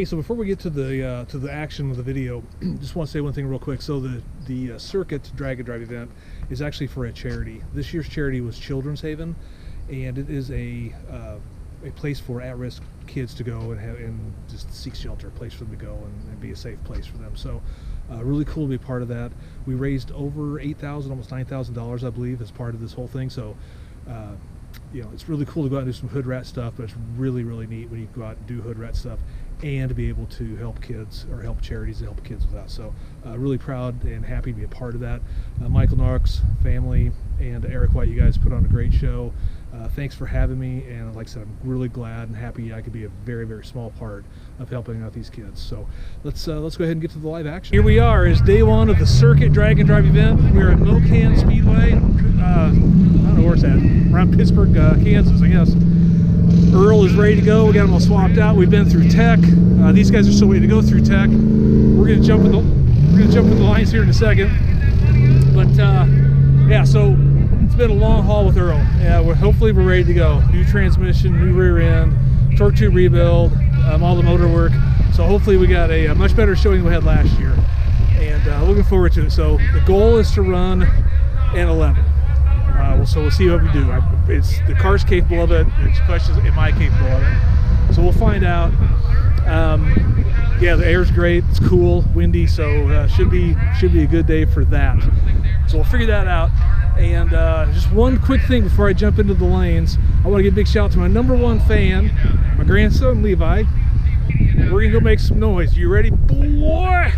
Hey, so before we get to the action of the video, just want to say one thing real quick. So the Circuit Drag and Drive event is actually for a charity. This year's charity was Children's Haven, and it is a place for at-risk kids to go and just seek shelter, a place for them to go and be a safe place for them. So really cool to be part of that. We raised over $8,000, almost $9,000, I believe, as part of this whole thing. So you know, it's really cool to go out and do some hood rat stuff, but it's really, really neat when you go out and do hood rat stuff and to be able to help kids or help charities to help kids with that. So really proud and happy to be a part of that. Michael Nark's family and Eric White, you guys put on a great show. Thanks for having me, and like I said, I'm really glad and happy I could be a very, very small part of helping out these kids. So let's go ahead and get to the live action. Here we are, is day one of the Circuit Drag and Drive event. We're at Milan Speedway. I don't know where it's at, around Pittsburgh, Kansas, I guess. Earl is ready to go. We got them all swapped out. We've been through tech. These guys are still waiting to go through tech. We're gonna jump in the lines here in a second. But yeah, so it's been a long haul with Earl. Yeah, hopefully we're ready to go. New transmission, new rear end, torque tube rebuild, all the motor work. So hopefully we got a much better showing than we had last year, and looking forward to it. So the goal is to run an 11. So we'll see what we do. The car's capable of it. The question is, am I capable of it? So we'll find out. Yeah, the air's great. It's cool, windy, so should be a good day for that. So we'll figure that out. And just one quick thing before I jump into the lanes, I want to give a big shout out to my #1 fan, my grandson Levi. We're gonna go make some noise. You ready, boy?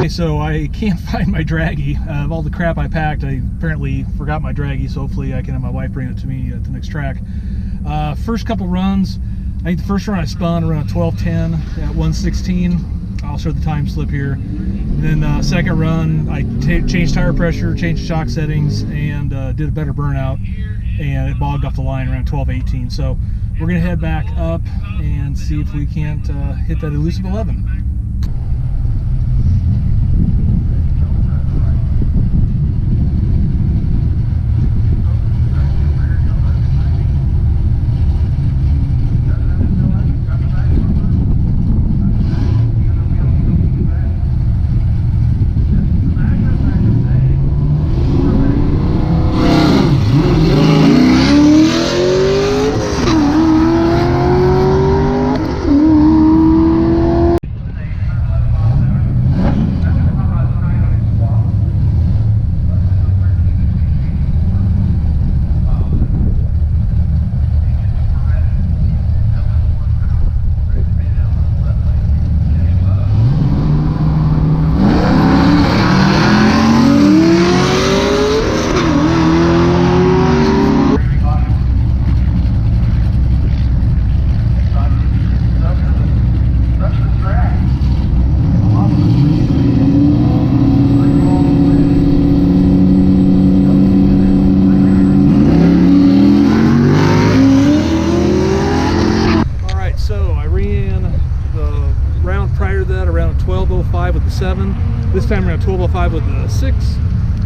So I can't find my draggie. Of all the crap I packed, I apparently forgot my draggie, so hopefully I can have my wife bring it to me at the next track. First couple runs, I think the first run I spun around 12:10 at 1:16. I'll show the time slip here. And then second run, I changed tire pressure, changed shock settings, and did a better burnout, and it bogged off the line around 12:18. So we're gonna head back up and see if we can't hit that elusive 11. With the 7, this time around 12:05 with the 6,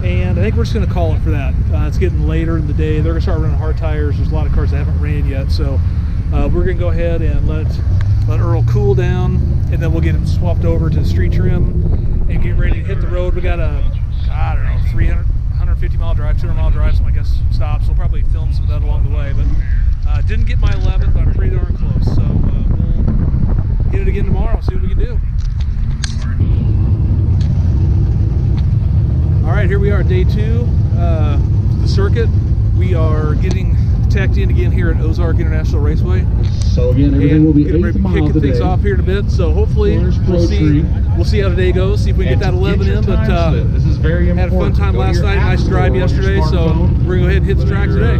and I think we're just going to call it for that. It's getting later in the day. They're going to start running hard tires. There's a lot of cars that haven't ran yet, so we're going to go ahead and let Earl cool down, and then we'll get him swapped over to the street trim and get ready to hit the road. We got a, I don't know, 150 mile drive, 200 mile drive, some I guess stops. We'll probably film some of that along the way, but didn't get my 11, but I'm pretty darn close. So we'll hit it again tomorrow, see what we can do. All right, here we are, day 2, the circuit. We are getting tacked in again here at Ozark International Raceway. So again, everything will be 8 miles kicking things off here in a bit. So hopefully we'll see how today goes. See if we can get that 11 in. But this is very important. Had a fun time last night. Nice drive yesterday. So we're gonna go ahead and hit the track today.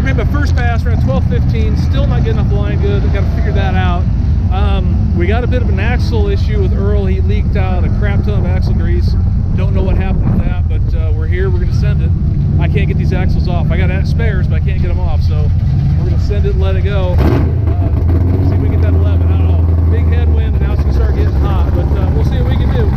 made my first pass around 12:15. Still not getting off the line good. Got to figure that out. We got a bit of an axle issue with Earl. He leaked out a crap ton of axle grease. Don't know what happened with that, but we're here. We're going to send it. I can't get these axles off. I got spares, but I can't get them off. So we're going to send it and let it go. See if we can get that 11. I don't know. Big headwind. Now it's going to start getting hot, but we'll see what we can do.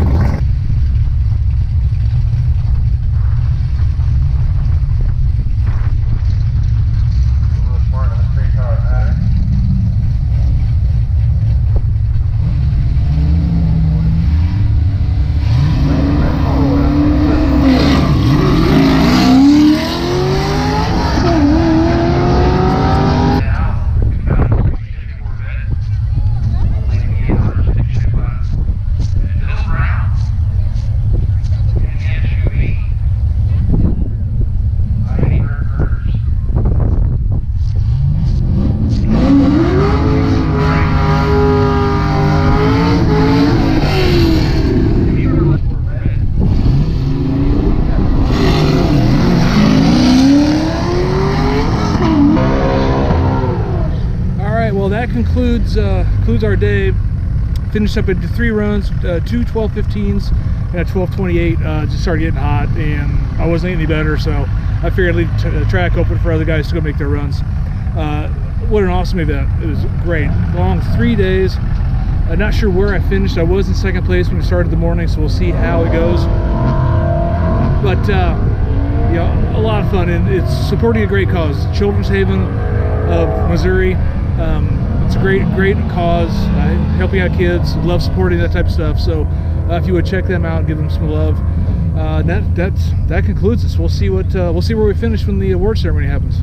Well, that concludes our day. Finished up into 3 runs, 2 12:15s and a 12:28. Just started getting hot, and I wasn't any better, so I figured I'd leave the track open for other guys to go make their runs. What an awesome event! It was great. Long 3 days. I'm not sure where I finished. I was in second place when we started the morning, so we'll see how it goes. But you know, a lot of fun, and it's supporting a great cause. Children's Haven of Missouri. It's a great cause, helping out kids. Love supporting that type of stuff. So if you would check them out, give them some love. That concludes this. We'll see where we finish when the award ceremony happens.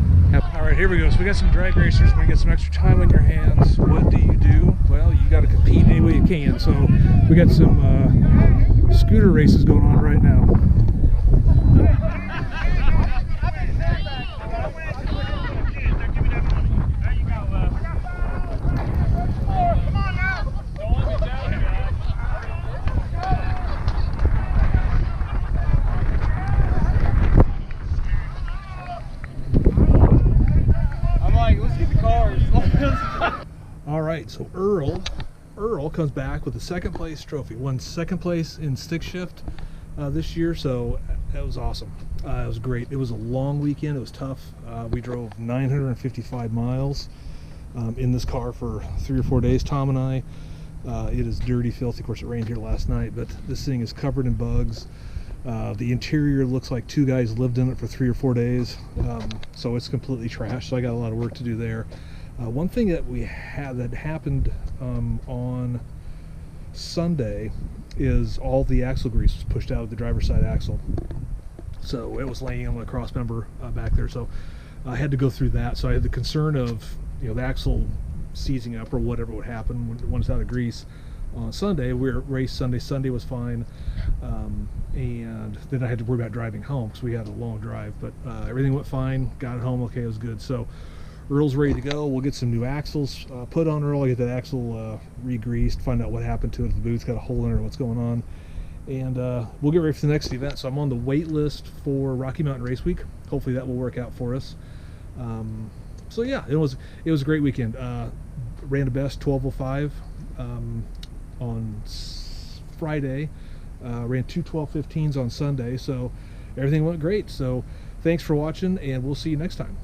All right, here we go. So we got some drag racers. When you get some extra time on your hands, what do? Well, you got to compete any way you can. So we got some scooter races going on right now. All right, so Earl comes back with a second place trophy. Won second place in stick shift this year, so that was awesome. It was great. It was a long weekend. It was tough. We drove 955 miles in this car for 3 or 4 days, Tom and I. It is dirty, filthy. Of course, it rained here last night, but this thing is covered in bugs. The interior looks like 2 guys lived in it for 3 or 4 days, so it's completely trashed. So I got a lot of work to do there. One thing that happened on Sunday is all the axle grease was pushed out of the driver's side axle, so it was laying on the cross member back there. So I had to go through that. So I had the concern of the axle seizing up or whatever would happen when it's out of grease. On Sunday, we were raced Sunday. Sunday was fine, and then I had to worry about driving home because we had a long drive. But everything went fine. Got it home okay. It was good. So Earl's ready to go. We'll get some new axles put on Earl. Get that axle re-greased. Find out what happened to it. If the boot's got a hole in it or what's going on. And we'll get ready for the next event. So I'm on the wait list for Rocky Mountain Race Week. Hopefully that will work out for us. So yeah, it was a great weekend. Ran a best 12:05 on Friday. Ran 2 12:15s on Sunday. So everything went great. So thanks for watching, and we'll see you next time.